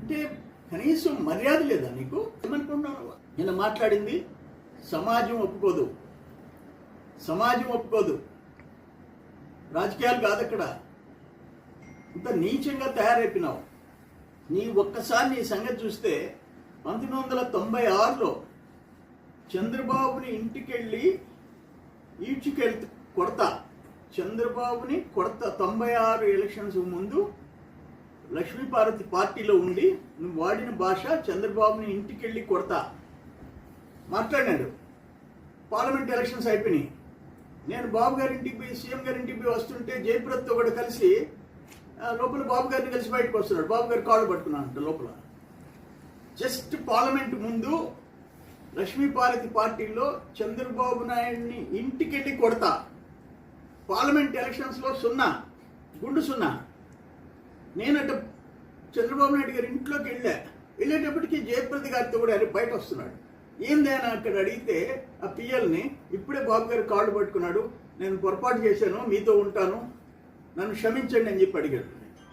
అంటే కనీసం మర్యాద లేదా నీకు? ఏమనుకుంటున్నావు? నిన్న మాట్లాడింది సమాజం ఒప్పుకోదు, సమాజం ఒప్పుకోదు, రాజకీయాలు కాదు అక్కడ. ఇంత నీచంగా తయారైపోయినావు. ఒక్కసారి నీ సంగతి చూస్తే 1996లో చంద్రబాబుని ఇంటికెళ్ళి ఈడ్చుకెళ్తూ కొడతా, చంద్రబాబుని కొడతా. 96 ఎలక్షన్స్ ముందు లక్ష్మీపార్వతి పార్టీలో ఉండి నువ్వు వాడిన భాష చంద్రబాబుని ఇంటికెళ్ళి కొడతా మాట్లాడినాడు. పార్లమెంట్ ఎలక్షన్స్ అయిపోయినాయి. నేను బాబు గారి ఇంటికి పోయి సీఎం గారి ఇంటికి పోయి వస్తుంటే జయప్రదతో కూడా కలిసి లోపల బాబు గారిని కలిసి బయటకు వస్తున్నాడు. బాబు గారి కాళ్ళు పట్టుకున్నాడు లోపల. జస్ట్ పార్లమెంట్ ముందు లక్ష్మీపార్వతి పార్టీలో చంద్రబాబు నాయుడిని ఇంటికెళ్ళి కొడతా. పార్లమెంట్ ఎలక్షన్స్లో 0 గుండు 0. నేనట చంద్రబాబు నాయుడు గారి ఇంట్లోకి వెళ్ళేటప్పటికీ జయప్రద గారితో కూడా బయట వస్తున్నాడు. ఏందైనా అక్కడ అడిగితే ఆ పిఎల్ని ఇప్పుడే బాబు గారు కాళ్ళు పట్టుకున్నాడు, నేను పొరపాటు చేశాను, మీతో ఉంటాను, నన్ను క్షమించండి అని చెప్పి అడిగాడు.